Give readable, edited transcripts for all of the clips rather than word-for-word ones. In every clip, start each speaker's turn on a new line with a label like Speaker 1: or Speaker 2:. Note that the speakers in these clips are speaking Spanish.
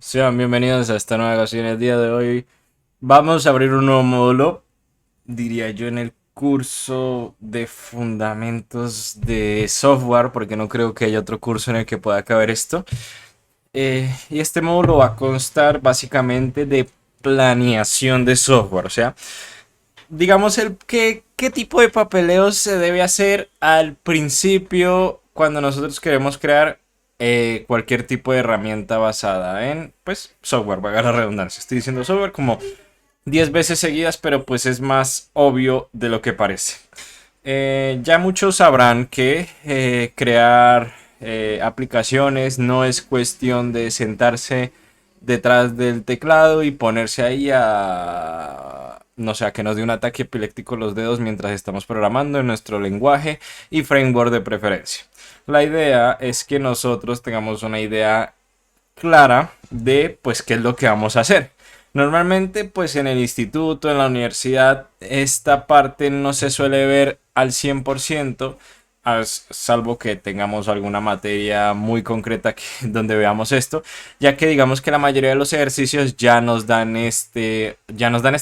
Speaker 1: Sean bienvenidos a esta nueva ocasión. El día de hoy vamos a abrir un nuevo módulo, diría yo, en el curso de fundamentos de software, porque no creo que haya otro curso en el que pueda caber esto. Y este módulo va a constar básicamente de planeación de software, o sea, digamos qué tipo de papeleo se debe hacer al principio cuando nosotros queremos crear cualquier tipo de herramienta basada en, pues, software, valga la redundancia. Estoy diciendo software como 10 veces seguidas, pero pues es más obvio de lo que parece. Ya muchos sabrán que crear aplicaciones no es cuestión de sentarse detrás del teclado y ponerse ahí a, no sé, a que nos dé un ataque epiléptico los dedos mientras estamos programando en nuestro lenguaje y framework de preferencia. La idea es que nosotros tengamos una idea clara de pues qué es lo que vamos a hacer. Normalmente pues en el instituto, en la universidad, esta parte no se suele ver al 100%, salvo que tengamos alguna materia muy concreta donde veamos esto, ya que digamos que la mayoría de los ejercicios ya nos dan este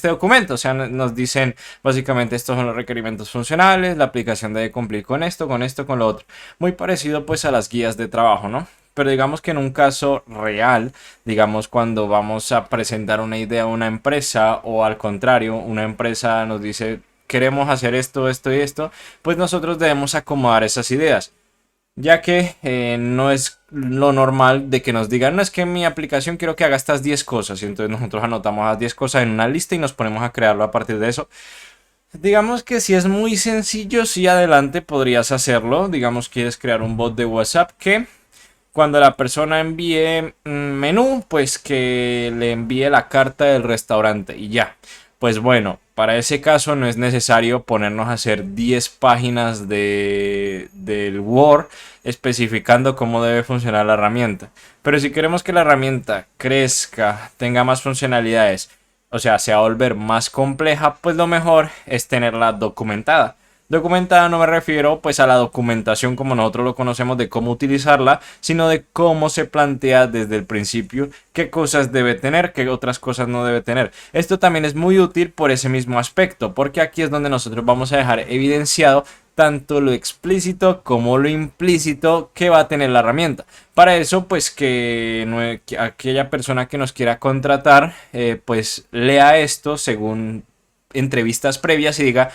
Speaker 1: documento, o sea, nos dicen básicamente estos son los requerimientos funcionales, la aplicación debe cumplir con esto, con esto, con lo otro. Muy parecido pues a las guías de trabajo, ¿no? Pero digamos que en un caso real, digamos cuando vamos a presentar una idea a una empresa o al contrario, una empresa nos dice queremos hacer esto, esto y esto, pues nosotros debemos acomodar esas ideas. Ya que no es lo normal de que nos digan, no es que en mi aplicación quiero que haga estas 10 cosas. Y entonces nosotros anotamos las 10 cosas en una lista y nos ponemos a crearlo a partir de eso. Digamos que si es muy sencillo, sí adelante podrías hacerlo. Digamos quieres crear un bot de WhatsApp que cuando la persona envíe menú, pues que le envíe la carta del restaurante y ya. Pues bueno, para ese caso no es necesario ponernos a hacer 10 páginas del Word especificando cómo debe funcionar la herramienta. Pero si queremos que la herramienta crezca, tenga más funcionalidades, o sea, se va a volver más compleja, pues lo mejor es tenerla documentada. Documentada no me refiero pues a la documentación como nosotros lo conocemos de cómo utilizarla, sino de cómo se plantea desde el principio qué cosas debe tener, qué otras cosas no debe tener. Esto también es muy útil por ese mismo aspecto, porque aquí es donde nosotros vamos a dejar evidenciado tanto lo explícito como lo implícito que va a tener la herramienta. Para eso, pues que aquella persona que nos quiera contratar, pues lea esto según entrevistas previas y diga,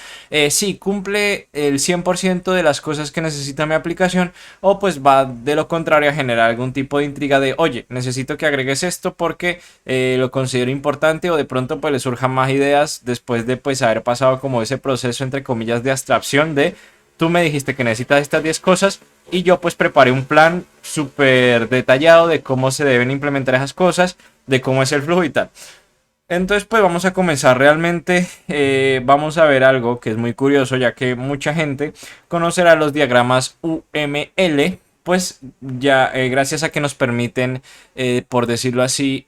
Speaker 1: sí, cumple el 100% de las cosas que necesita mi aplicación, o pues va de lo contrario a generar algún tipo de intriga de, oye, necesito que agregues esto porque lo considero importante, o de pronto pues le surjan más ideas después de pues haber pasado como ese proceso entre comillas de abstracción de, tú me dijiste que necesitas estas 10 cosas y yo pues preparé un plan súper detallado de cómo se deben implementar esas cosas, de cómo es el flujo y tal. Entonces pues vamos a comenzar realmente, vamos a ver algo que es muy curioso ya que mucha gente conocerá los diagramas UML, pues ya gracias a que nos permiten, por decirlo así,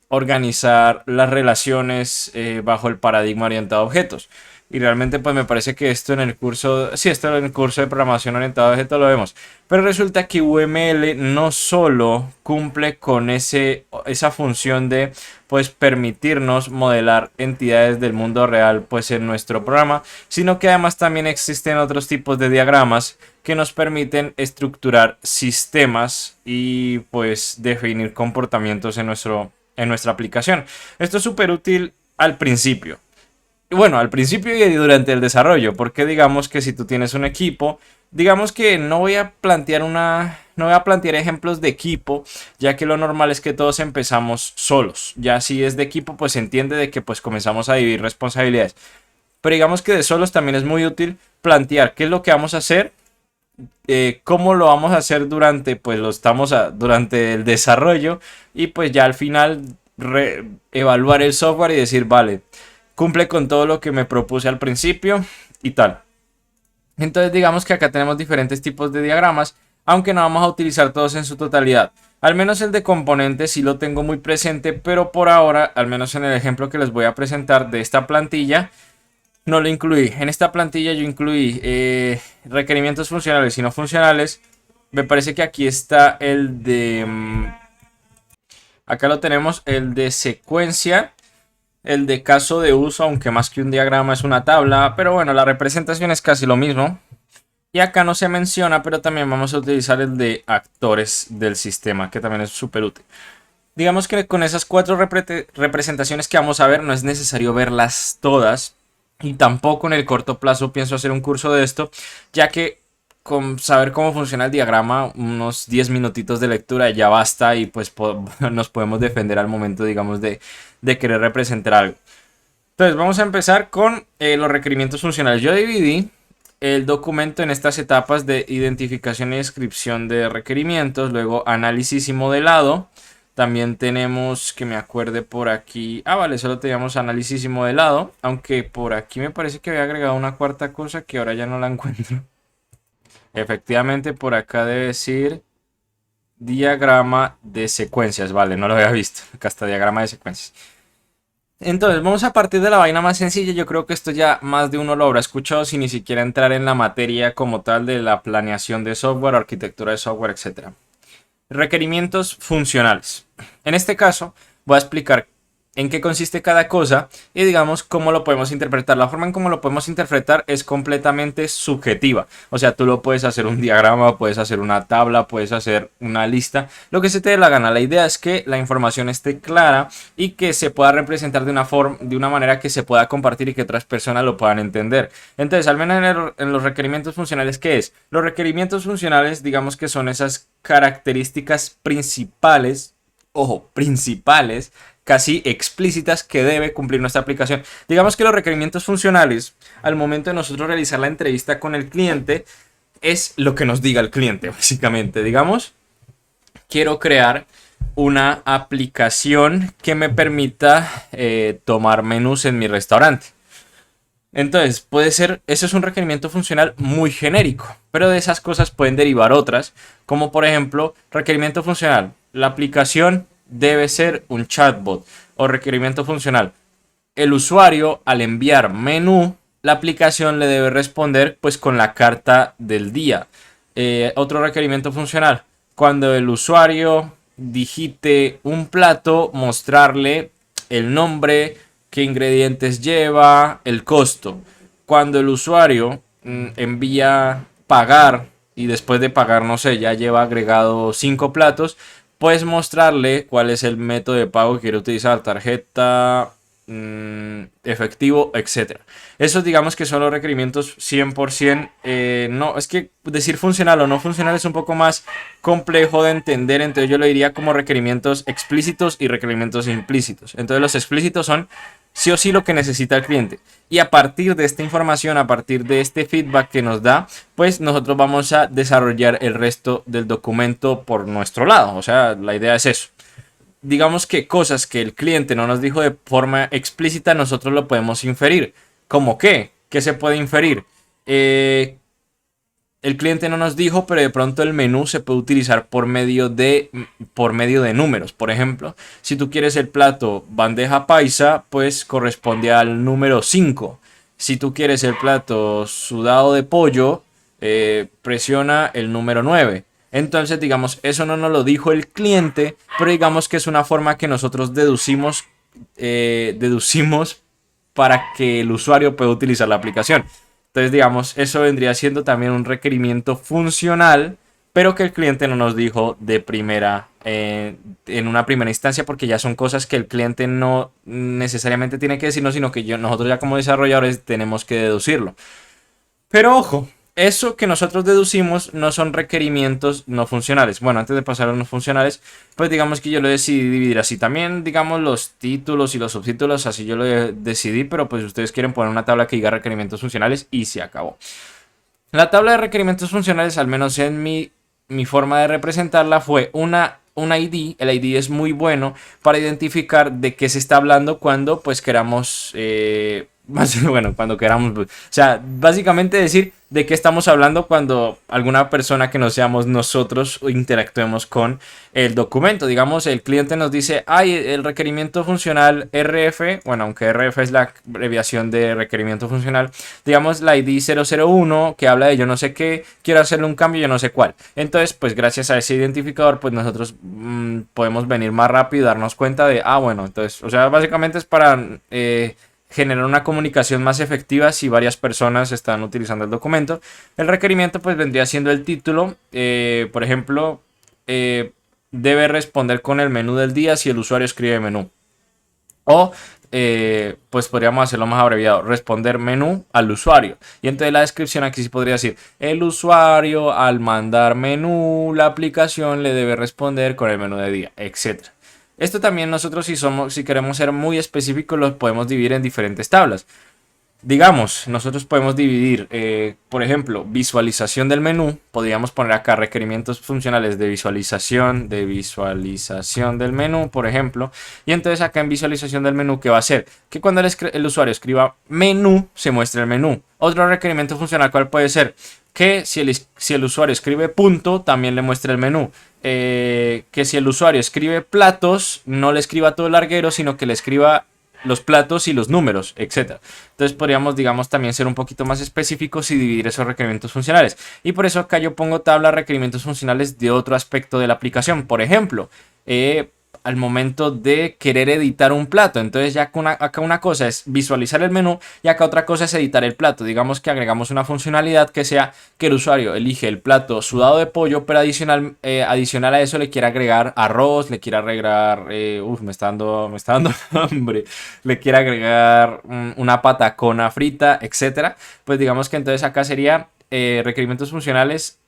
Speaker 1: organizar las relaciones bajo el paradigma orientado a objetos. Y realmente pues me parece que esto en el curso, sí, esto en el curso de programación orientada a objetos lo vemos. Pero resulta que UML no solo cumple con esa función de pues permitirnos modelar entidades del mundo real pues en nuestro programa, sino que además también existen otros tipos de diagramas que nos permiten estructurar sistemas y pues definir comportamientos en nuestra aplicación. Esto es súper útil al principio. Bueno, al principio y durante el desarrollo, porque digamos que si tú tienes un equipo, digamos que no voy a plantear ejemplos de equipo, ya que lo normal es que todos empezamos solos. Ya si es de equipo, pues se entiende de que pues comenzamos a dividir responsabilidades. Pero digamos que de solos también es muy útil plantear qué es lo que vamos a hacer, cómo lo vamos a hacer durante el desarrollo y pues ya al final evaluar el software y decir, vale, cumple con todo lo que me propuse al principio y tal. Entonces digamos que acá tenemos diferentes tipos de diagramas, aunque no vamos a utilizar todos en su totalidad. Al menos el de componentes sí lo tengo muy presente, pero por ahora, al menos en el ejemplo que les voy a presentar de esta plantilla, no lo incluí. En esta plantilla yo incluí requerimientos funcionales y no funcionales. Me parece que aquí está el de Acá lo tenemos, el de secuencia, el de caso de uso, aunque más que un diagrama es una tabla, pero bueno, la representación es casi lo mismo. Y acá no se menciona, pero también vamos a utilizar el de actores del sistema, que también es súper útil. Digamos que con esas cuatro representaciones que vamos a ver, no es necesario verlas todas. Y tampoco en el corto plazo pienso hacer un curso de esto, ya que con saber cómo funciona el diagrama, unos 10 minutitos de lectura ya basta y pues nos podemos defender al momento, digamos, de querer representar algo. Entonces vamos a empezar con los requerimientos funcionales. Yo dividí el documento en estas etapas de identificación y descripción de requerimientos, luego análisis y modelado. También tenemos, que me acuerde por aquí, vale, solo teníamos análisis y modelado, aunque por aquí me parece que había agregado una cuarta cosa que ahora ya no la encuentro. Efectivamente por acá debe decir diagrama de secuencias, vale, no lo había visto, acá está diagrama de secuencias. Entonces vamos a partir de la vaina más sencilla. Yo creo que esto ya más de uno lo habrá escuchado sin ni siquiera entrar en la materia como tal de la planeación de software, arquitectura de software, etc. Requerimientos funcionales. En este caso voy a explicar en qué consiste cada cosa y digamos cómo lo podemos interpretar. La forma en cómo lo podemos interpretar es completamente subjetiva. O sea, tú lo puedes hacer un diagrama, puedes hacer una tabla, puedes hacer una lista, lo que se te dé la gana. La idea es que la información esté clara y que se pueda representar de una manera que se pueda compartir y que otras personas lo puedan entender. Entonces, al menos en los requerimientos funcionales, ¿qué es? Los requerimientos funcionales, digamos que son esas características principales, ojo, principales, casi explícitas que debe cumplir nuestra aplicación. Digamos que los requerimientos funcionales, al momento de nosotros realizar la entrevista con el cliente, es lo que nos diga el cliente, básicamente. Digamos, quiero crear una aplicación que me permita tomar menús en mi restaurante. Entonces, puede ser, eso es un requerimiento funcional muy genérico, pero de esas cosas pueden derivar otras, como por ejemplo, requerimiento funcional, la aplicación debe ser un chatbot, o requerimiento funcional, el usuario al enviar menú, la aplicación le debe responder pues con la carta del día. Otro requerimiento funcional, cuando el usuario digite un plato, mostrarle el nombre, qué ingredientes lleva, el costo. Cuando el usuario envía pagar y después de pagar, no sé, ya lleva agregado 5 platos, puedes mostrarle cuál es el método de pago que quiere utilizar, tarjeta, efectivo, etcétera. Esos digamos que son los requerimientos 100%. No, es que decir funcional o no funcional es un poco más complejo de entender, entonces yo lo diría como requerimientos explícitos y requerimientos implícitos. Entonces los explícitos son sí o sí lo que necesita el cliente. Y a partir de esta información, a partir de este feedback que nos da, pues nosotros vamos a desarrollar el resto del documento por nuestro lado. O sea, la idea es eso. Digamos que cosas que el cliente no nos dijo de forma explícita, nosotros lo podemos inferir. ¿Cómo qué? ¿Qué se puede inferir? El cliente no nos dijo, pero de pronto el menú se puede utilizar por medio de números. Por ejemplo, si tú quieres el plato bandeja paisa, pues corresponde al número 5. Si tú quieres el plato sudado de pollo, presiona el número 9. Entonces, digamos, eso no nos lo dijo el cliente, pero digamos que es una forma que nosotros deducimos para que el usuario pueda utilizar la aplicación. Entonces, digamos, eso vendría siendo también un requerimiento funcional, pero que el cliente no nos dijo de primera, en una primera instancia, porque ya son cosas que el cliente no necesariamente tiene que decirnos, sino que nosotros ya como desarrolladores tenemos que deducirlo. Pero ojo, eso que nosotros deducimos no son requerimientos no funcionales. Bueno, antes de pasar a los no funcionales, pues digamos que yo lo decidí dividir así. También, digamos, los títulos y los subtítulos, así yo lo decidí, pero pues ustedes quieren poner una tabla que diga requerimientos funcionales y se acabó. La tabla de requerimientos funcionales, al menos en mi forma de representarla, fue un ID. El ID es muy bueno para identificar de qué se está hablando cuando pues queramos bueno, cuando queramos. O sea, básicamente decir de qué estamos hablando cuando alguna persona que no seamos nosotros interactuemos con el documento. Digamos, el cliente nos dice, ay, el requerimiento funcional RF, bueno, aunque RF es la abreviación de requerimiento funcional, digamos la ID 001 que habla de yo no sé qué, quiero hacerle un cambio, yo no sé cuál. Entonces, pues gracias a ese identificador, pues nosotros podemos venir más rápido y darnos cuenta de, bueno, entonces, o sea, básicamente es para generar una comunicación más efectiva si varias personas están utilizando el documento. El requerimiento pues vendría siendo el título, por ejemplo, debe responder con el menú del día si el usuario escribe menú. O pues podríamos hacerlo más abreviado, responder menú al usuario. Y entonces la descripción aquí sí podría decir, el usuario al mandar menú, la aplicación le debe responder con el menú de día, etcétera. Esto también nosotros si queremos ser muy específicos lo podemos dividir en diferentes tablas. Digamos, nosotros podemos dividir, por ejemplo, visualización del menú. Podríamos poner acá requerimientos funcionales de visualización del menú, por ejemplo. Y entonces acá en visualización del menú, ¿qué va a hacer? Que cuando el usuario escriba menú, se muestre el menú. Otro requerimiento funcional, ¿cuál puede ser? Que si el usuario escribe punto, también le muestre el menú. Que si el usuario escribe platos, no le escriba todo el larguero, sino que le escriba los platos y los números, etcétera. Entonces podríamos, digamos, también ser un poquito más específicos y dividir esos requerimientos funcionales. Y por eso acá yo pongo tabla requerimientos funcionales de otro aspecto de la aplicación. Por ejemplo, al momento de querer editar un plato. Entonces ya acá una cosa es visualizar el menú y acá otra cosa es editar el plato. Digamos que agregamos una funcionalidad que sea que el usuario elige el plato sudado de pollo, pero adicional a eso le quiere agregar arroz, le quiere agregar, me está dando hambre, le quiere agregar una patacona frita, etcétera. Pues digamos que entonces acá sería requerimientos funcionales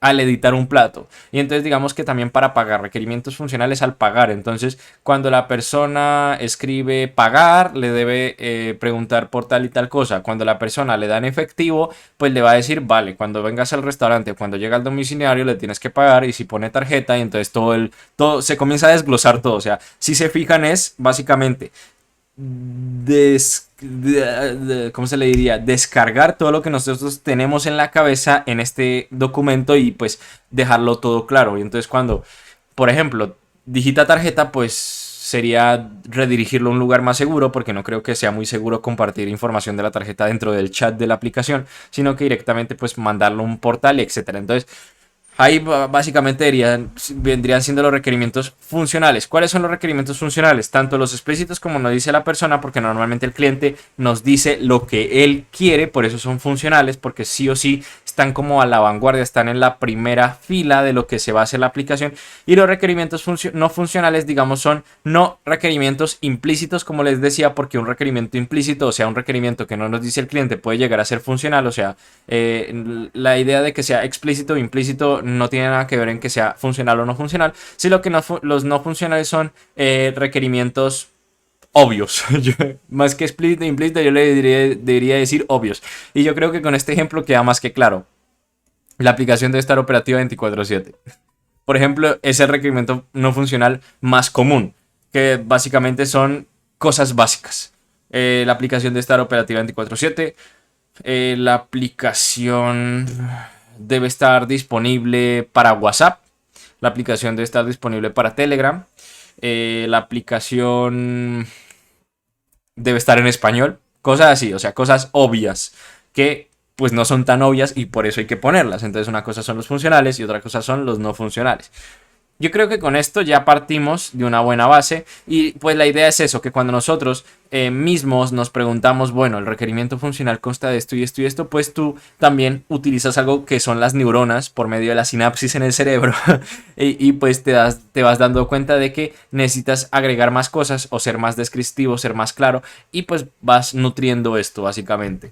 Speaker 1: al editar un plato. Y entonces digamos que también para pagar, requerimientos funcionales al pagar. Entonces cuando la persona escribe pagar, le debe preguntar por tal y tal cosa. Cuando la persona le da en efectivo, pues le va a decir, vale, cuando vengas al restaurante, cuando llega al domiciliario, le tienes que pagar. Y si pone tarjeta, y entonces todo se comienza a desglosar todo. O sea, si se fijan es básicamente ¿cómo se le diría? Descargar todo lo que nosotros tenemos en la cabeza en este documento y pues dejarlo todo claro. Y entonces cuando, por ejemplo, digita tarjeta, pues sería redirigirlo a un lugar más seguro, porque no creo que sea muy seguro compartir información de la tarjeta dentro del chat de la aplicación, sino que directamente pues mandarlo a un portal, etcétera. Entonces ahí básicamente vendrían siendo los requerimientos funcionales. ¿Cuáles son los requerimientos funcionales? Tanto los explícitos como nos dice la persona, porque normalmente el cliente nos dice lo que él quiere, por eso son funcionales, porque sí o sí están como a la vanguardia, están en la primera fila de lo que se va a hacer la aplicación. Y los requerimientos no funcionales, digamos, son no requerimientos implícitos, como les decía, porque un requerimiento implícito, o sea, un requerimiento que no nos dice el cliente, puede llegar a ser funcional. O sea, la idea de que sea explícito o implícito no tiene nada que ver en que sea funcional o no funcional, sino que los no funcionales son requerimientos obvios. Más que explícito e implícito, yo le debería decir obvios. Y yo creo que con este ejemplo queda más que claro. La aplicación debe estar operativa 24/7. Por ejemplo, es el requerimiento no funcional más común, que básicamente son cosas básicas. La aplicación debe estar operativa 24/7. La aplicación debe estar disponible para WhatsApp. La aplicación debe estar disponible para Telegram. La aplicación debe estar en español. Cosas así, o sea, cosas obvias que pues no son tan obvias y por eso hay que ponerlas. Entonces una cosa son los funcionales y otra cosa son los no funcionales. Yo creo que con esto ya partimos de una buena base y pues la idea es eso, que cuando nosotros mismos nos preguntamos, bueno, el requerimiento funcional consta de esto y esto y esto, pues tú también utilizas algo que son las neuronas por medio de la sinapsis en el cerebro y pues te vas dando cuenta de que necesitas agregar más cosas o ser más descriptivo, ser más claro y pues vas nutriendo esto básicamente.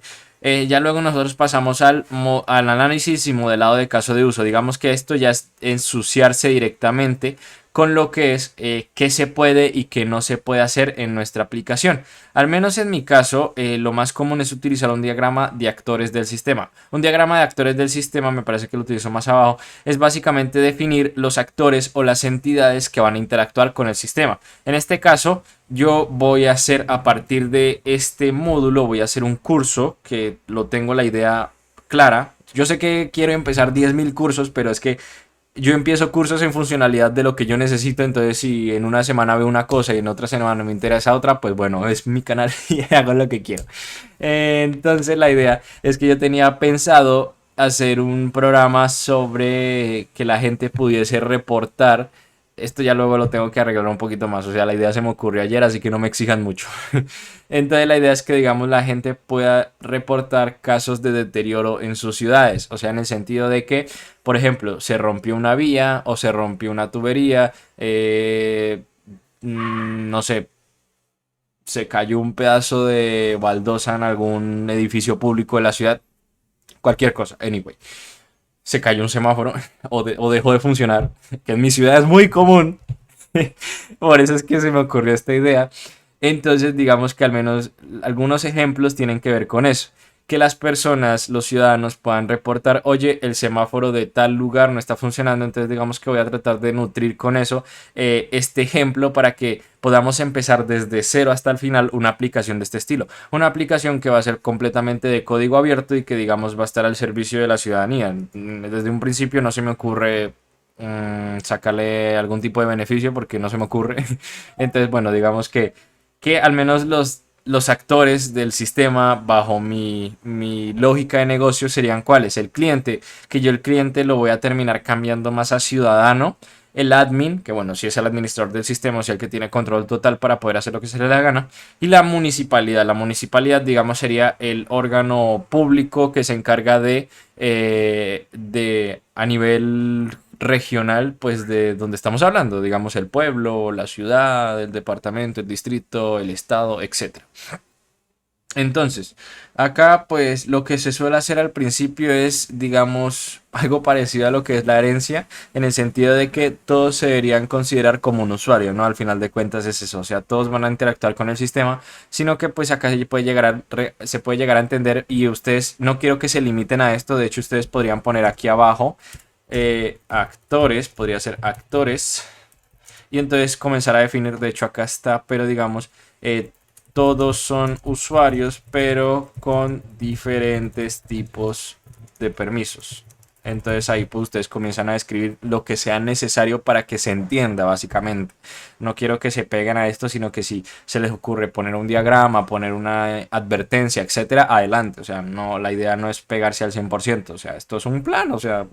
Speaker 1: Ya luego nosotros pasamos al análisis y modelado de caso de uso. Digamos que esto ya es ensuciarse directamente con lo que es qué se puede y qué no se puede hacer en nuestra aplicación. Al menos en mi caso, lo más común es utilizar un diagrama de actores del sistema. Un diagrama de actores del sistema, me parece que lo utilizo más abajo, es básicamente definir los actores o las entidades que van a interactuar con el sistema. En este caso, yo voy a hacer a partir de este módulo, voy a hacer un curso que lo tengo la idea clara. Yo sé que quiero empezar 10.000 cursos, pero es que yo empiezo cursos en funcionalidad de lo que yo necesito. Entonces si en una semana veo una cosa y en otra semana me interesa otra, pues bueno, es mi canal y hago lo que quiero. Entonces la idea es que yo tenía pensado hacer un programa sobre que la gente pudiese reportar. Esto ya luego lo tengo que arreglar un poquito más. O sea, la idea se me ocurrió ayer, así que no me exijan mucho. Entonces la idea es que, digamos, la gente pueda reportar casos de deterioro en sus ciudades. O sea, en el sentido de que, por ejemplo, se rompió una vía o se rompió una tubería. No sé, se cayó un pedazo de baldosa en algún edificio público de la ciudad. Cualquier cosa, anyway. Se cayó un semáforo o dejó de funcionar, que en mi ciudad es muy común. Por eso es que se me ocurrió esta idea. Entonces, digamos que al menos algunos ejemplos tienen que ver con eso. Que las personas, los ciudadanos puedan reportar, oye, el semáforo de tal lugar no está funcionando. Entonces, digamos que voy a tratar de nutrir con eso este ejemplo para que podamos empezar desde cero hasta el final una aplicación de este estilo. Una aplicación que va a ser completamente de código abierto y que, digamos, va a estar al servicio de la ciudadanía. Desde un principio no se me ocurre sacarle algún tipo de beneficio porque no se me ocurre. Entonces, bueno, digamos que al menos los actores del sistema bajo mi lógica de negocio serían cuáles. El cliente, que yo el cliente lo voy a terminar cambiando más a ciudadano. El admin, que bueno, si es el administrador del sistema, o sea, el que tiene control total para poder hacer lo que se le da gana. Y la municipalidad, digamos, sería el órgano público que se encarga de a nivel regional, pues de donde estamos hablando, digamos el pueblo, la ciudad, el departamento, el distrito, el estado, etcétera. Entonces, acá pues lo que se suele hacer al principio es, digamos, algo parecido a lo que es la herencia, en el sentido de que todos se deberían considerar como un usuario, ¿no? Al final de cuentas es eso, o sea, todos van a interactuar con el sistema, sino que pues acá se puede llegar a entender y ustedes, no quiero que se limiten a esto, de hecho ustedes podrían poner aquí abajo actores, podría ser actores, y entonces comenzar a definir, de hecho acá está, pero digamos, todos son usuarios, pero con diferentes tipos de permisos. Entonces ahí pues ustedes comienzan a escribir lo que sea necesario para que se entienda básicamente. No quiero que se peguen a esto, sino que si se les ocurre poner un diagrama, poner una advertencia, etcétera, adelante. O sea, no, la idea no es pegarse al 100%. O sea, esto es un plan. O sea,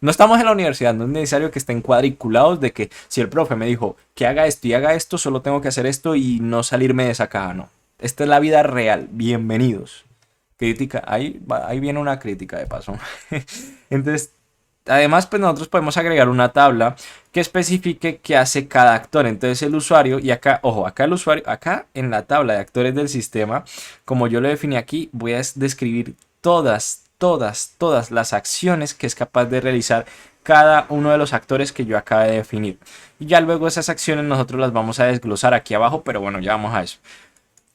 Speaker 1: no estamos en la universidad, no es necesario que estén cuadriculados de que si el profe me dijo que haga esto y haga esto, solo tengo que hacer esto y no salirme de esa caja, no. Esta es la vida real, bienvenidos. Crítica, ahí viene una crítica de paso. Entonces, además, pues nosotros podemos agregar una tabla que especifique qué hace cada actor. Entonces el usuario, y acá, ojo, acá el usuario, acá en la tabla de actores del sistema, como yo lo definí aquí, voy a describir todas las acciones que es capaz de realizar cada uno de los actores que yo acabo de definir. Y ya luego esas acciones nosotros las vamos a desglosar aquí abajo, pero bueno, ya vamos a eso.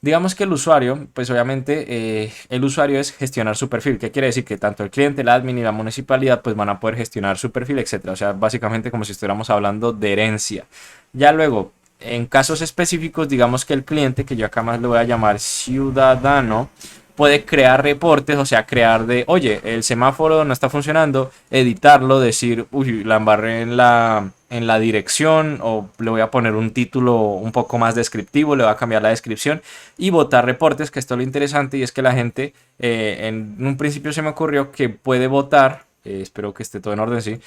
Speaker 1: Digamos que el usuario, pues obviamente el usuario es gestionar su perfil. ¿Qué quiere decir? Que tanto el cliente, el admin y la municipalidad pues van a poder gestionar su perfil, etcétera. O sea, básicamente como si estuviéramos hablando de herencia. Ya luego, en casos específicos, digamos que el cliente, que yo acá más lo voy a llamar ciudadano, puede crear reportes, o sea, crear de, oye, el semáforo no está funcionando, editarlo, decir, uy, la embarré en la dirección, o le voy a poner un título un poco más descriptivo, le voy a cambiar la descripción y votar reportes, que esto es lo interesante y es que la gente, en un principio se me ocurrió que puede votar, espero que esté todo en orden, sí,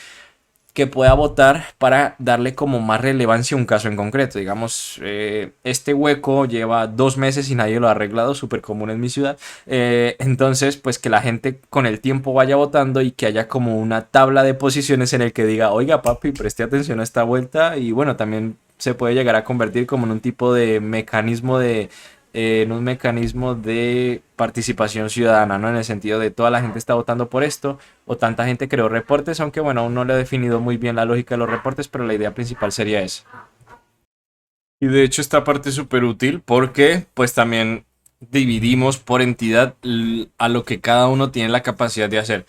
Speaker 1: que pueda votar para darle como más relevancia a un caso en concreto. Digamos, este hueco lleva 2 meses y nadie lo ha arreglado, súper común en mi ciudad. Entonces, pues que la gente con el tiempo vaya votando y que haya como una tabla de posiciones en el que diga, oiga papi, preste atención a esta vuelta. Y bueno, también se puede llegar a convertir como en un tipo de mecanismo en un mecanismo de participación ciudadana, ¿no? En el sentido de toda la gente está votando por esto o tanta gente creó reportes, aunque bueno, aún no le he definido muy bien la lógica de los reportes, pero la idea principal sería esa. Y de hecho esta parte es súper útil porque pues también dividimos por entidad a lo que cada uno tiene la capacidad de hacer.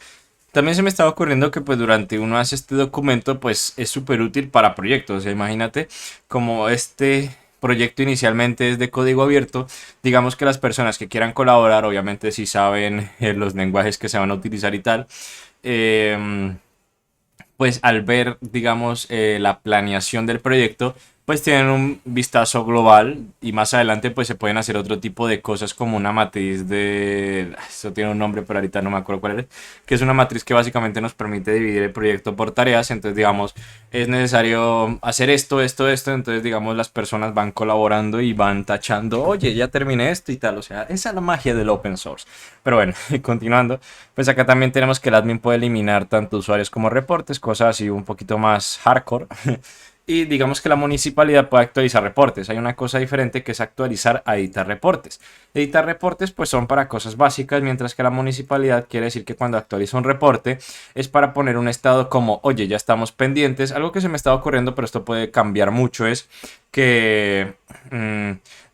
Speaker 1: También se me estaba ocurriendo que pues durante uno hace este documento pues es súper útil para proyectos. O sea, imagínate como este proyecto inicialmente es de código abierto, digamos que las personas que quieran colaborar, obviamente si saben los lenguajes que se van a utilizar y tal, eh, pues al ver, digamos, la planeación del proyecto, pues tienen un vistazo global y más adelante pues se pueden hacer otro tipo de cosas como una matriz de... Eso tiene un nombre, pero ahorita no me acuerdo cuál es, que es una matriz que básicamente nos permite dividir el proyecto por tareas. Entonces, digamos, es necesario hacer esto, esto, esto, entonces, digamos, las personas van colaborando y van tachando, oye, ya terminé esto y tal. O sea, esa es la magia del open source. Pero bueno, continuando. Pues acá también tenemos que el admin puede eliminar tanto usuarios como reportes, cosas así un poquito más hardcore. Y digamos que la municipalidad puede actualizar reportes. Hay una cosa diferente que es actualizar a editar reportes. Editar reportes pues son para cosas básicas, mientras que la municipalidad quiere decir que cuando actualiza un reporte es para poner un estado como, oye, ya estamos pendientes. Algo que se me está ocurriendo, pero esto puede cambiar mucho, es que,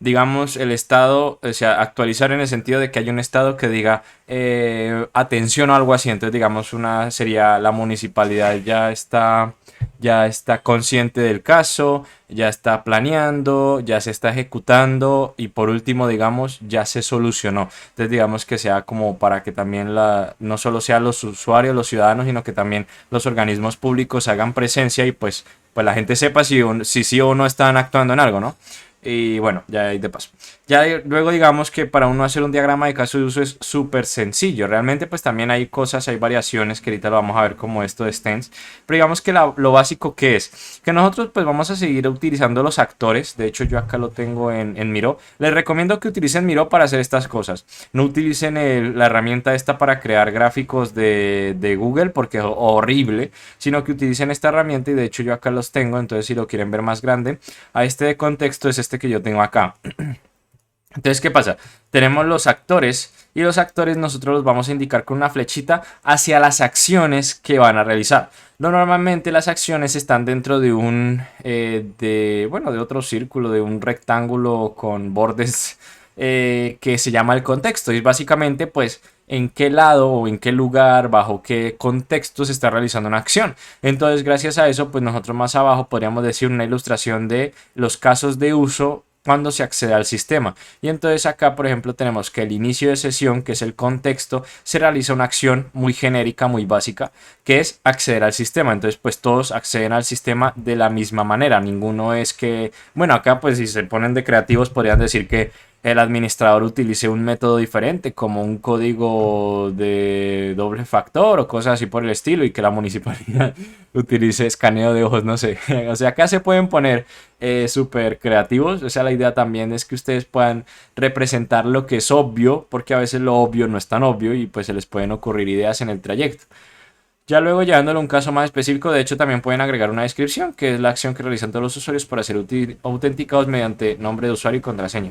Speaker 1: digamos, el estado, o sea, actualizar en el sentido de que hay un estado que diga atención o algo así. Entonces, digamos, una sería la municipalidad ya está consciente del caso, ya está planeando, ya se está ejecutando y por último, digamos, ya se solucionó. Entonces, digamos que sea como para que también no solo sean los usuarios, los ciudadanos, sino que también los organismos públicos hagan presencia y pues la gente sepa si sí o no están actuando en algo, ¿no? Y bueno, ya ahí de paso. Ya luego digamos que para uno hacer un diagrama de caso de uso es súper sencillo. Realmente pues también hay cosas, hay variaciones que ahorita lo vamos a ver como esto de Stens. Pero digamos que lo básico que es, que nosotros pues vamos a seguir utilizando los actores. De hecho yo acá lo tengo en Miro. Les recomiendo que utilicen Miro para hacer estas cosas. No utilicen la herramienta esta para crear gráficos de Google porque es horrible. Sino que utilicen esta herramienta y de hecho yo acá los tengo. Entonces si lo quieren ver más grande, a este de contexto es este que yo tengo acá. Entonces, ¿qué pasa? Tenemos los actores y los actores nosotros los vamos a indicar con una flechita hacia las acciones que van a realizar. Normalmente las acciones están dentro de bueno, de otro círculo, de un rectángulo con bordes que se llama el contexto. Y es básicamente, pues, en qué lado o en qué lugar, bajo qué contexto se está realizando una acción. Entonces, gracias a eso, pues nosotros más abajo podríamos decir una ilustración de los casos de uso cuando se accede al sistema. Y entonces acá, por ejemplo, tenemos que el inicio de sesión, que es el contexto, se realiza una acción muy genérica, muy básica, que es acceder al sistema. Entonces, pues todos acceden al sistema de la misma manera. Ninguno es que, bueno, acá pues si se ponen de creativos podrían decir que el administrador utilice un método diferente, como un código de doble factor o cosas así por el estilo, y que la municipalidad utilice escaneo de ojos, no sé. O sea, acá se pueden poner súper creativos. O sea, la idea también es que ustedes puedan representar lo que es obvio, porque a veces lo obvio no es tan obvio y pues se les pueden ocurrir ideas en el trayecto. Ya luego llevándolo a un caso más específico, de hecho también pueden agregar una descripción, que es la acción que realizan todos los usuarios para ser autenticados mediante nombre de usuario y contraseña.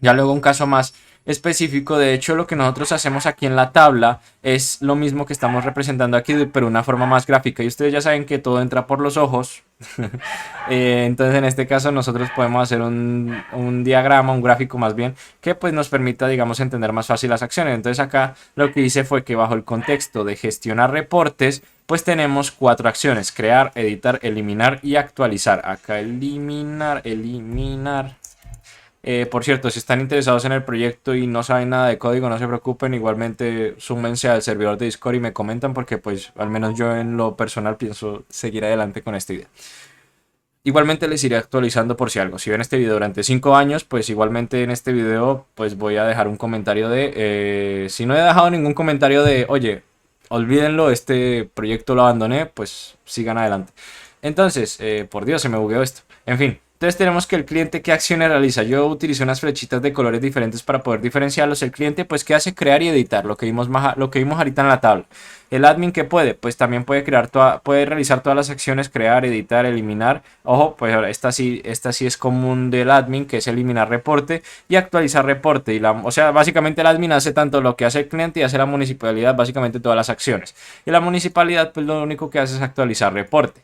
Speaker 1: Ya luego un caso más específico, de hecho lo que nosotros hacemos aquí en la tabla es lo mismo que estamos representando aquí, pero de una forma más gráfica. Y ustedes ya saben que todo entra por los ojos. Entonces en este caso nosotros podemos hacer un diagrama, un gráfico más bien, que pues nos permita, digamos, entender más fácil las acciones. Entonces acá lo que hice fue que bajo el contexto de gestionar reportes, pues tenemos cuatro acciones: crear, editar, eliminar y actualizar. Acá eliminar. Por cierto, si están interesados en el proyecto y no saben nada de código, no se preocupen. Igualmente, súmense al servidor de Discord y me comentan porque, pues, al menos yo en lo personal pienso seguir adelante con esta idea. Igualmente les iré actualizando por si algo. Si ven este video durante 5 años, pues igualmente en este video pues voy a dejar un comentario si no he dejado ningún comentario de, oye, olvídenlo, este proyecto lo abandoné, pues sigan adelante. Entonces, por Dios, se me bugueó esto. En fin. Entonces tenemos que el cliente qué acciones realiza. Yo utilicé unas flechitas de colores diferentes para poder diferenciarlos. El cliente pues qué hace, crear y editar, lo que vimos ahorita en la tabla. El admin que puede, pues también puede puede realizar todas las acciones, crear, editar, eliminar. Ojo, pues ahora esta sí es común del admin, que es eliminar reporte y actualizar reporte. O sea, básicamente el admin hace tanto lo que hace el cliente y hace la municipalidad, básicamente todas las acciones. Y la municipalidad pues lo único que hace es actualizar reporte.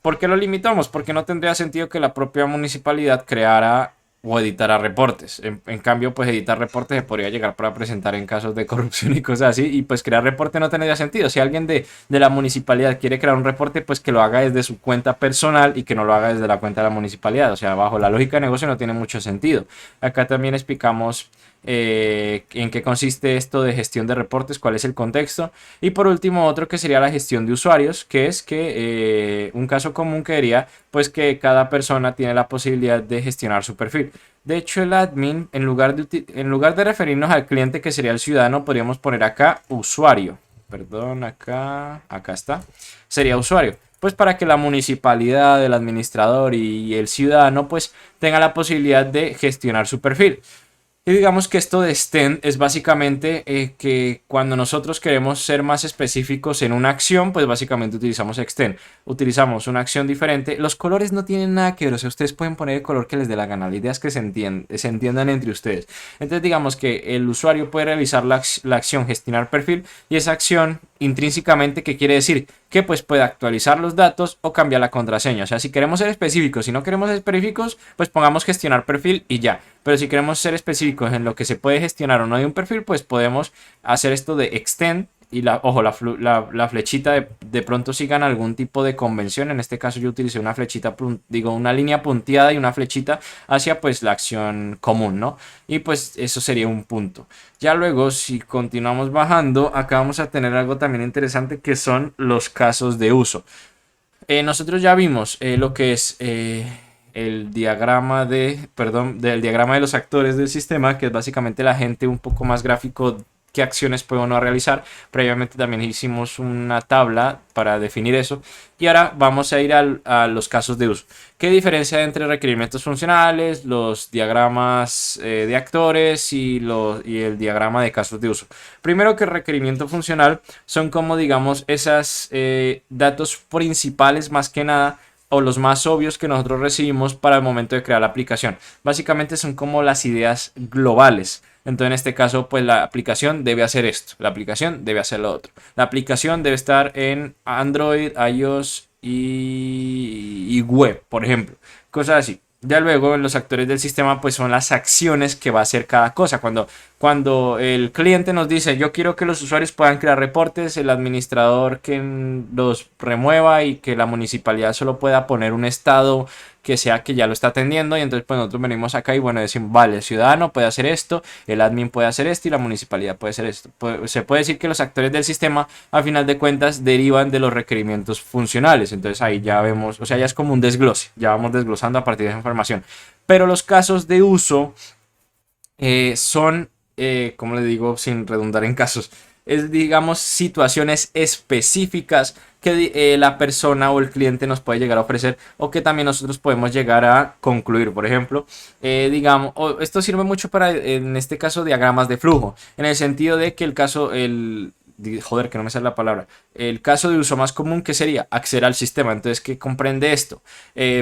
Speaker 1: ¿Por qué lo limitamos? Porque no tendría sentido que la propia municipalidad creara o editara reportes. En cambio, pues editar reportes se podría llegar para presentar en casos de corrupción y cosas así. Y pues crear reporte no tendría sentido. Si alguien de la municipalidad quiere crear un reporte, pues que lo haga desde su cuenta personal y que no lo haga desde la cuenta de la municipalidad. O sea, bajo la lógica de negocio no tiene mucho sentido. Acá también explicamos en qué consiste esto de gestión de reportes, cuál es el contexto. Y por último, otro que sería la gestión de usuarios, que es que un caso común que diría pues que cada persona tiene la posibilidad de gestionar su perfil. De hecho, el admin, en lugar de referirnos al cliente que sería el ciudadano, podríamos poner acá usuario. Perdón, acá está. Sería usuario. Pues para que la municipalidad, el administrador y el ciudadano pues tenga la posibilidad de gestionar su perfil. Y digamos que esto de extend es básicamente que cuando nosotros queremos ser más específicos en una acción, pues básicamente utilizamos extend. Utilizamos una acción diferente. Los colores no tienen nada que ver, o sea, ustedes pueden poner el color que les dé la gana. La idea es que se entiendan entre ustedes. Entonces digamos que el usuario puede realizar la acción gestionar perfil y esa acción intrínsecamente, ¿qué quiere decir? Que pues puede actualizar los datos o cambiar la contraseña. O sea, si queremos ser específicos, si no queremos ser específicos, pues pongamos gestionar perfil y ya. Pero si queremos ser específicos en lo que se puede gestionar o no de un perfil, pues podemos hacer esto de extend. Y la flechita de pronto sigan algún tipo de convención. En este caso yo utilicé una flechita, una línea punteada y una flechita hacia pues la acción común, ¿no? Y pues eso sería un punto. Ya luego, si continuamos bajando, acá vamos a tener algo también interesante que son los casos de uso. Nosotros ya vimos lo que es el diagrama del diagrama de los actores del sistema, que es básicamente la gente un poco más gráfico, qué acciones puede o no realizar. Previamente también hicimos una tabla para definir eso. Y ahora vamos a ir a los casos de uso. ¿Qué diferencia entre requerimientos funcionales, los diagramas de actores y el diagrama de casos de uso? Primero, que el requerimiento funcional son como digamos esos datos principales más que nada, o los más obvios que nosotros recibimos para el momento de crear la aplicación. Básicamente son como las ideas globales. Entonces en este caso pues la aplicación debe hacer esto, la aplicación debe hacer lo otro. La aplicación debe estar en Android, iOS y web, por ejemplo. Cosas así. Ya luego los actores del sistema pues son las acciones que va a hacer cada cosa. Cuando el cliente nos dice yo quiero que los usuarios puedan crear reportes, el administrador que los remueva y que la municipalidad solo pueda poner un estado que sea que ya lo está atendiendo, y entonces pues nosotros venimos acá y bueno decimos vale, el ciudadano puede hacer esto, el admin puede hacer esto y la municipalidad puede hacer esto. Se puede decir que los actores del sistema a final de cuentas derivan de los requerimientos funcionales. Entonces ahí ya vemos, o sea, ya es como un desglose, ya vamos desglosando a partir de esa información. Pero los casos de uso son, como le digo, sin redundar en casos, es digamos situaciones específicas que la persona o el cliente nos puede llegar a ofrecer o que también nosotros podemos llegar a concluir. Por ejemplo, digamos, esto sirve mucho para, en este caso, diagramas de flujo, en el sentido de que joder, que no me sale la palabra. El caso de uso más común que sería acceder al sistema. Entonces, ¿qué comprende esto?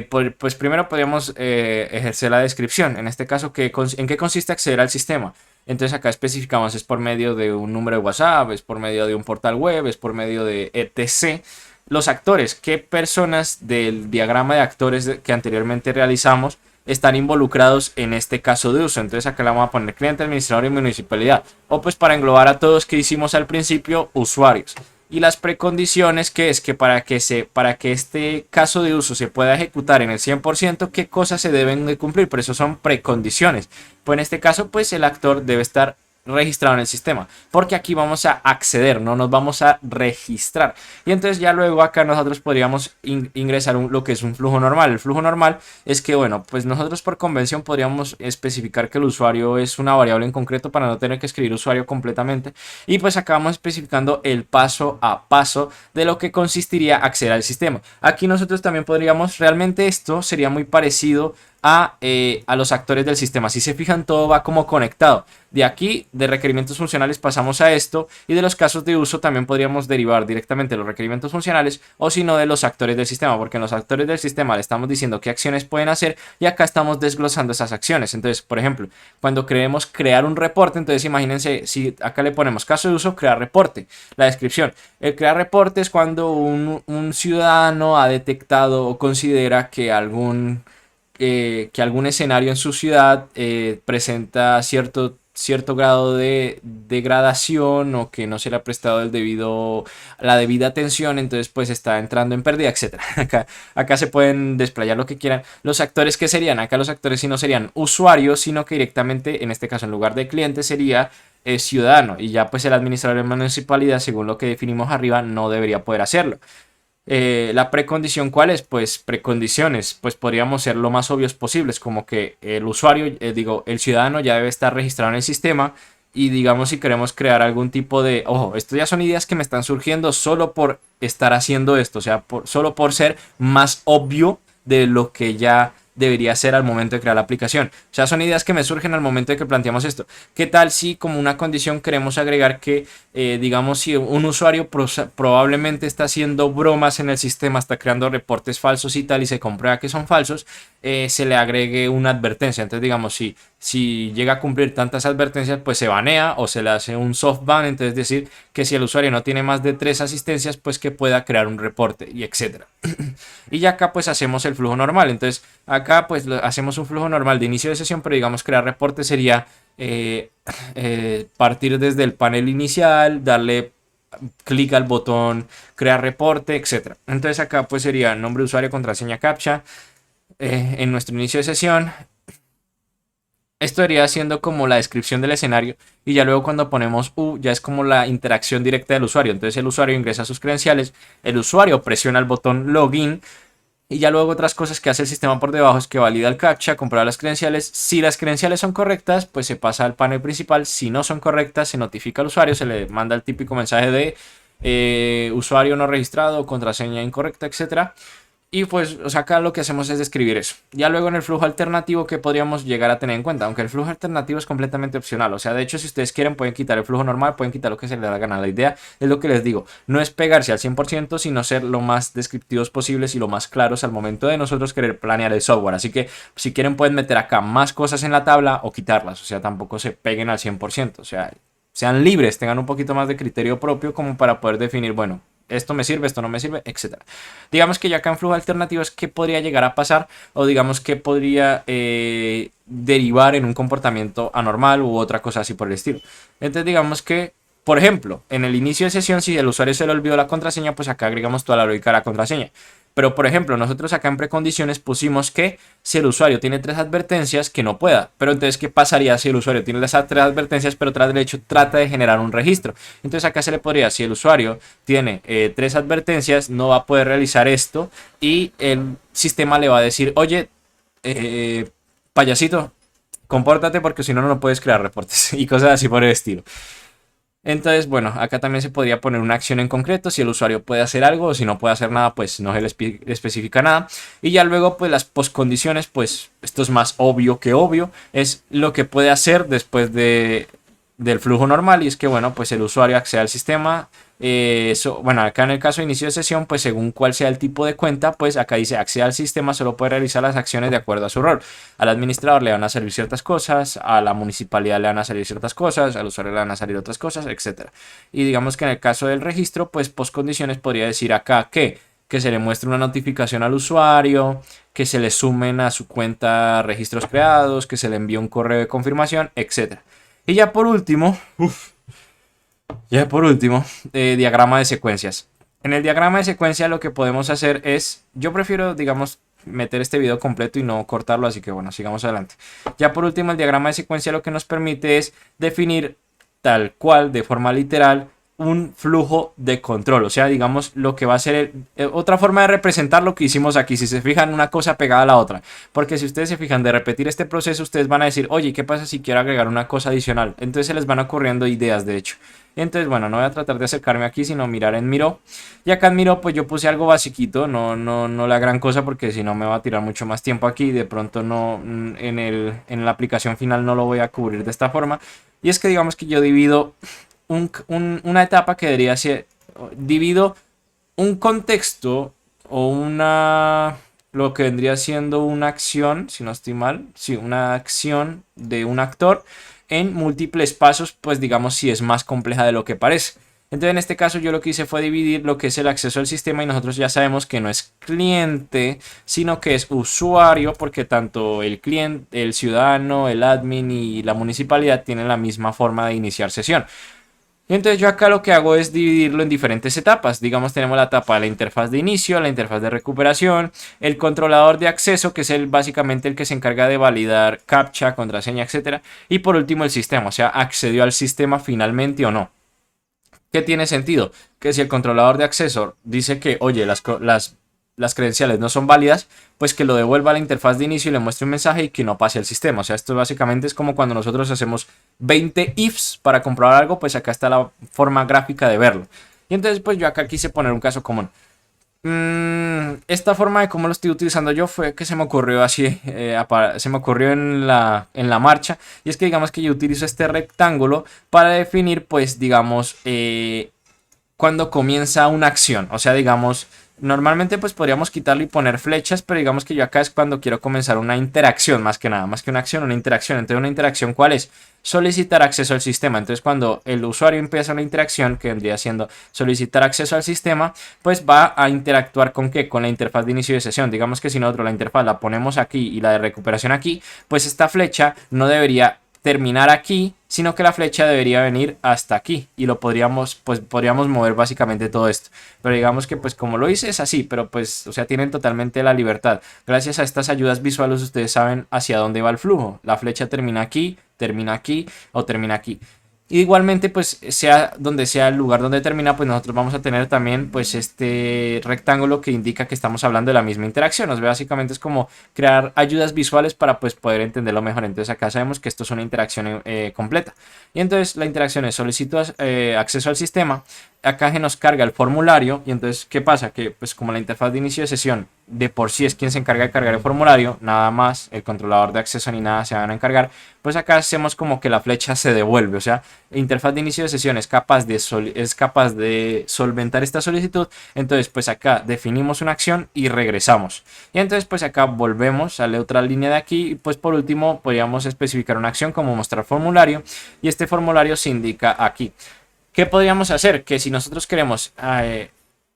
Speaker 1: Pues primero podríamos ejercer la descripción. En este caso, ¿en qué consiste acceder al sistema? Entonces acá especificamos, es por medio de un número de WhatsApp, es por medio de un portal web, es por medio de etc. Los actores, ¿qué personas del diagrama de actores que anteriormente realizamos están involucrados en este caso de uso? Entonces acá le vamos a poner cliente, administrador y municipalidad. O pues para englobar a todos que hicimos al principio, usuarios. Y las precondiciones, que es que para que este caso de uso se pueda ejecutar en el 100%, ¿qué cosas se deben de cumplir? Por eso son precondiciones. Pues en este caso, pues el actor debe estar registrado en el sistema, porque aquí vamos a acceder, no nos vamos a registrar. Y entonces ya luego acá nosotros podríamos ingresar lo que es un flujo normal. El flujo normal es que, bueno, pues nosotros por convención podríamos especificar que el usuario es una variable en concreto para no tener que escribir usuario completamente. Y pues acá vamos especificando el paso a paso de lo que consistiría acceder al sistema. Aquí nosotros también podríamos, realmente esto sería muy parecido a los actores del sistema. Si se fijan, todo va como conectado. De aquí, de requerimientos funcionales, pasamos a esto, y de los casos de uso también podríamos derivar directamente los requerimientos funcionales, o si no, de los actores del sistema, porque en los actores del sistema le estamos diciendo qué acciones pueden hacer, y acá estamos desglosando esas acciones. Entonces, por ejemplo, cuando queremos crear un reporte, entonces imagínense, si acá le ponemos caso de uso, crear reporte, la descripción. El crear reporte es cuando un ciudadano ha detectado o considera que algún escenario en su ciudad presenta cierto grado de degradación, o que no se le ha prestado la debida atención, entonces pues está entrando en pérdida, etcétera. Acá se pueden desplayar lo que quieran. Los actores, ¿qué serían? Acá los actores sí no serían usuarios, sino que directamente, en este caso en lugar de cliente, sería ciudadano, y ya pues el administrador de municipalidad, según lo que definimos arriba, no debería poder hacerlo. La precondición, ¿cuál es? Pues precondiciones, pues podríamos ser lo más obvios posibles, como que el usuario, el ciudadano ya debe estar registrado en el sistema, y digamos si queremos crear algún tipo de, ojo, esto ya son ideas que me están surgiendo solo por estar haciendo esto, o sea, solo por ser más obvio de lo que ya debería ser al momento de crear la aplicación. O sea, son ideas que me surgen al momento de que planteamos esto. ¿Qué tal si como una condición queremos agregar que, digamos, si un usuario probablemente está haciendo bromas en el sistema, está creando reportes falsos y tal, y se comprueba que son falsos, se le agregue una advertencia? Entonces, digamos, si llega a cumplir tantas advertencias, pues se banea o se le hace un soft ban. Entonces, decir que si el usuario no tiene más de 3 asistencias, pues que pueda crear un reporte, y etcétera. Y ya acá pues hacemos el flujo normal. Entonces acá pues hacemos un flujo normal de inicio de sesión, pero digamos crear reporte sería partir desde el panel inicial, darle clic al botón crear reporte, etcétera. Entonces acá pues sería nombre de usuario, contraseña, captcha en nuestro inicio de sesión. Esto iría siendo como la descripción del escenario, y ya luego cuando ponemos U ya es como la interacción directa del usuario. Entonces el usuario ingresa sus credenciales, el usuario presiona el botón login, y ya luego otras cosas que hace el sistema por debajo es que valida el captcha, comprueba las credenciales. Si las credenciales son correctas, pues se pasa al panel principal. Si no son correctas, se notifica al usuario, se le manda el típico mensaje de usuario no registrado, contraseña incorrecta, etcétera. Y pues, o sea, acá lo que hacemos es describir eso. Ya luego en el flujo alternativo, que podríamos llegar a tener en cuenta, aunque el flujo alternativo es completamente opcional. O sea, de hecho, si ustedes quieren, pueden quitar el flujo normal, pueden quitar lo que se les da la gana. La idea es lo que les digo, no es pegarse al 100%, sino ser lo más descriptivos posibles y lo más claros al momento de nosotros querer planear el software. Así que si quieren, pueden meter acá más cosas en la tabla o quitarlas. O sea, tampoco se peguen al 100%. O sea, sean libres, tengan un poquito más de criterio propio como para poder definir, bueno, esto me sirve, esto no me sirve, etcétera. Digamos que ya acá en flujo alternativo es qué podría llegar a pasar, o digamos que podría derivar en un comportamiento anormal u otra cosa así por el estilo. Entonces digamos que, por ejemplo, en el inicio de sesión, si el usuario se le olvidó la contraseña, pues acá agregamos toda la lógica de la contraseña. Pero por ejemplo, nosotros acá en precondiciones pusimos que si el usuario tiene 3 advertencias, que no pueda. Pero entonces, ¿qué pasaría si el usuario tiene esas 3 advertencias, pero tras del hecho trata de generar un registro? Entonces acá se le podría, si el usuario tiene 3 advertencias, no va a poder realizar esto, y el sistema le va a decir, oye, payasito, compórtate, porque si no, no puedes crear reportes y cosas así por el estilo. Entonces, bueno, acá también se podría poner una acción en concreto, si el usuario puede hacer algo, o si no puede hacer nada, pues no se le especifica nada. Y ya luego, pues las postcondiciones, pues esto es más obvio que obvio, es lo que puede hacer después del flujo normal, y es que, bueno, pues el usuario accede al sistema. Bueno, acá en el caso de inicio de sesión, pues según cuál sea el tipo de cuenta, pues acá dice accede al sistema, solo puede realizar las acciones de acuerdo a su rol. Al administrador le van a servir ciertas cosas, a la municipalidad le van a salir ciertas cosas, al usuario le van a salir otras cosas, etcétera. Y digamos que en el caso del registro, pues postcondiciones podría decir acá que se le muestre una notificación al usuario, que se le sumen a su cuenta registros creados, que se le envíe un correo de confirmación, etcétera. Y ya por último, diagrama de secuencias. En el diagrama de secuencia lo que podemos hacer es, yo prefiero, digamos, meter este video completo y no cortarlo, así que bueno, sigamos adelante. Ya por último, el diagrama de secuencia lo que nos permite es definir tal cual, de forma literal, un flujo de control. O sea, digamos, lo que va a ser otra forma de representar lo que hicimos aquí. Si se fijan, una cosa pegada a la otra. Porque si ustedes se fijan de repetir este proceso, ustedes van a decir, oye, ¿qué pasa si quiero agregar una cosa adicional? Entonces se les van ocurriendo ideas, de hecho. Entonces, bueno, no voy a tratar de acercarme aquí, sino mirar en Miro. Y acá en Miro, pues yo puse algo basiquito, no la gran cosa, porque si no me va a tirar mucho más tiempo aquí. De pronto no, en la aplicación final no lo voy a cubrir de esta forma. Y es que digamos que yo divido una etapa que debería ser, divido un contexto o lo que vendría siendo una acción, si no estoy mal, sí, una acción de un actor en múltiples pasos, pues digamos si es más compleja de lo que parece. Entonces en este caso yo lo que hice fue dividir lo que es el acceso al sistema y nosotros ya sabemos que no es cliente, sino que es usuario, porque tanto el cliente, el ciudadano, el admin y la municipalidad tienen la misma forma de iniciar sesión. Y entonces yo acá lo que hago es dividirlo en diferentes etapas. Digamos, tenemos la etapa de la interfaz de inicio, la interfaz de recuperación, el controlador de acceso, que es básicamente el que se encarga de validar captcha, contraseña, etcétera. Y por último el sistema, o sea, accedió al sistema finalmente o no. ¿Qué tiene sentido? Que si el controlador de acceso dice que, oye, las credenciales no son válidas, pues que lo devuelva a la interfaz de inicio y le muestre un mensaje y que no pase al sistema. O sea, esto básicamente es como cuando nosotros hacemos 20 ifs para comprobar algo, pues acá está la forma gráfica de verlo. Y entonces, pues yo acá quise poner un caso común. Esta forma de cómo lo estoy utilizando yo fue que se me ocurrió así, se me ocurrió en la marcha. Y es que digamos que yo utilizo este rectángulo para definir, pues digamos, cuando comienza una acción. O sea, digamos, normalmente pues podríamos quitarlo y poner flechas, pero digamos que yo acá es cuando quiero comenzar una interacción, más que nada, más que una acción, una interacción. Entonces, una interacción, ¿cuál es? Solicitar acceso al sistema. Entonces, cuando el usuario empieza una interacción, que vendría siendo solicitar acceso al sistema, pues va a interactuar con ¿qué? Con la interfaz de inicio de sesión. Digamos que si nosotros la interfaz la ponemos aquí y la de recuperación aquí, pues esta flecha no debería terminar aquí, sino que la flecha debería venir hasta aquí y lo podríamos mover básicamente todo esto. Pero digamos que pues como lo hice es así, pero pues o sea tienen totalmente la libertad. Gracias a estas ayudas visuales ustedes saben hacia dónde va el flujo. La flecha termina aquí o termina aquí. Y igualmente, pues sea donde sea el lugar donde termina, pues nosotros vamos a tener también pues este rectángulo que indica que estamos hablando de la misma interacción. Básicamente es como crear ayudas visuales para pues poder entenderlo mejor. Entonces acá sabemos que esto es una interacción completa. Y entonces la interacción es solicito acceso al sistema. Acá se nos carga el formulario y entonces ¿qué pasa? Que pues como la interfaz de inicio de sesión de por sí es quien se encarga de cargar el formulario, nada más el controlador de acceso ni nada se van a encargar, pues acá hacemos como que la flecha se devuelve, o sea, la interfaz de inicio de sesión es capaz de solventar esta solicitud, entonces pues acá definimos una acción y regresamos. Y entonces pues acá volvemos, sale otra línea de aquí y pues por último podríamos especificar una acción como mostrar formulario y este formulario se indica aquí. ¿Qué podríamos hacer? Que si nosotros queremos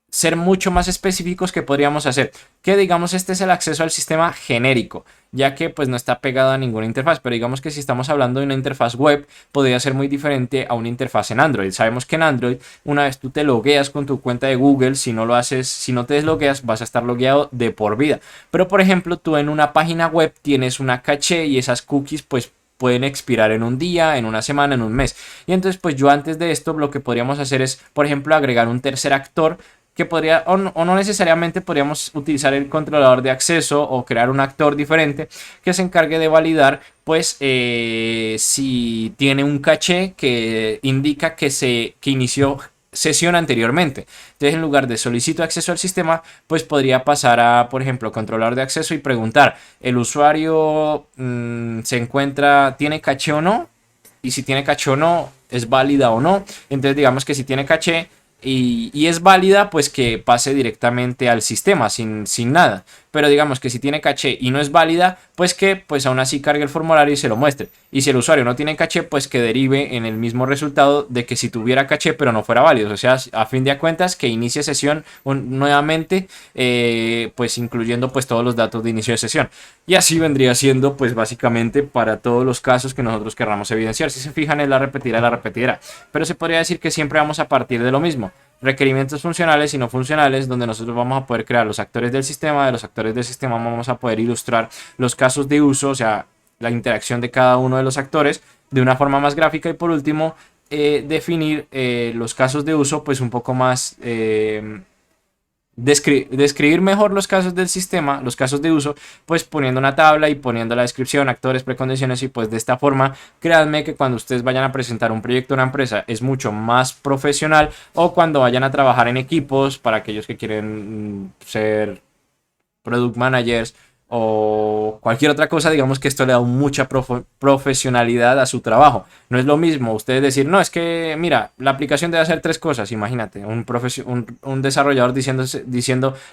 Speaker 1: ser mucho más específicos, ¿qué podríamos hacer? Que digamos este es el acceso al sistema genérico, ya que pues no está pegado a ninguna interfaz, pero digamos que si estamos hablando de una interfaz web, podría ser muy diferente a una interfaz en Android. Sabemos que en Android, una vez tú te logueas con tu cuenta de Google, si no lo haces, si no te deslogueas, vas a estar logueado de por vida. Pero por ejemplo, tú en una página web tienes una caché y esas cookies pues pueden expirar en un día, en una semana, en un mes. Y entonces, pues yo antes de esto, lo que podríamos hacer es, por ejemplo, agregar un tercer actor que podría, o no necesariamente podríamos utilizar el controlador de acceso o crear un actor diferente que se encargue de validar, pues, si tiene un caché que indica que inició sesión anteriormente. Entonces, en lugar de solicito acceso al sistema, pues podría pasar a, por ejemplo, controlador de acceso y preguntar, ¿el usuario tiene caché o no? Y si tiene caché o no, ¿es válida o no? Entonces, digamos que si tiene caché y es válida, pues que pase directamente al sistema sin nada. Pero digamos que si tiene caché y no es válida, pues que pues aún así cargue el formulario y se lo muestre. Y si el usuario no tiene caché, pues que derive en el mismo resultado de que si tuviera caché pero no fuera válido. O sea, a fin de cuentas que inicie sesión nuevamente, pues incluyendo pues todos los datos de inicio de sesión. Y así vendría siendo pues básicamente para todos los casos que nosotros querramos evidenciar. Si se fijan, es la repetida. Pero se podría decir que siempre vamos a partir de lo mismo. Requerimientos funcionales y no funcionales, donde nosotros vamos a poder crear los actores del sistema. De los actores del sistema vamos a poder ilustrar los casos de uso, o sea, la interacción de cada uno de los actores de una forma más gráfica. Y por último, definir los casos de uso pues un poco más... describir mejor los casos del sistema, los casos de uso, pues poniendo una tabla y poniendo la descripción, actores, precondiciones y pues de esta forma, créanme que cuando ustedes vayan a presentar un proyecto a una empresa es mucho más profesional o cuando vayan a trabajar en equipos para aquellos que quieren ser product managers o cualquier otra cosa, digamos que esto le da mucha profesionalidad a su trabajo. No es lo mismo ustedes decir, no, es que, mira, la aplicación debe hacer tres cosas. Imagínate, un desarrollador diciendo,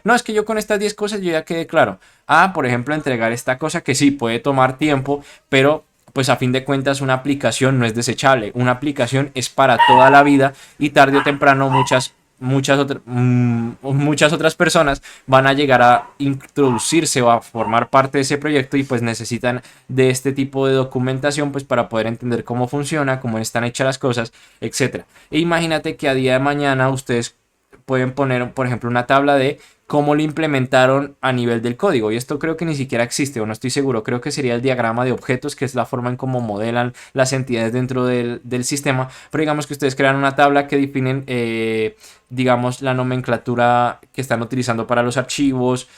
Speaker 1: no, es que yo con estas 10 cosas yo ya quedé claro. Ah, por ejemplo, entregar esta cosa que sí puede tomar tiempo, pero pues a fin de cuentas una aplicación no es desechable. Una aplicación es para toda la vida y tarde o temprano muchas otras personas van a llegar a introducirse o a formar parte de ese proyecto y pues necesitan de este tipo de documentación pues para poder entender cómo funciona, cómo están hechas las cosas, etcétera. E imagínate que a día de mañana ustedes pueden poner, por ejemplo, una tabla de cómo lo implementaron a nivel del código. Y esto creo que ni siquiera existe, o no estoy seguro. Creo que sería el diagrama de objetos, que es la forma en cómo modelan las entidades dentro del sistema. Pero digamos que ustedes crean una tabla que definen, digamos, la nomenclatura que están utilizando para los archivos,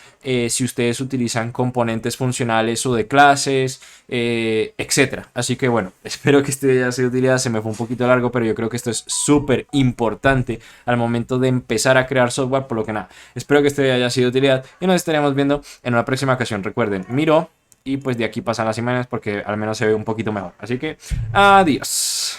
Speaker 1: si ustedes utilizan componentes funcionales o de clases, etcétera. Así que bueno, espero que este haya sido de utilidad. Se me fue un poquito largo, pero yo creo que esto es súper importante al momento de empezar a crear software. Por lo que nada, espero que este haya sido de utilidad y nos estaremos viendo en una próxima ocasión. Recuerden, miro y pues de aquí pasan las imágenes porque al menos se ve un poquito mejor. Así que adiós.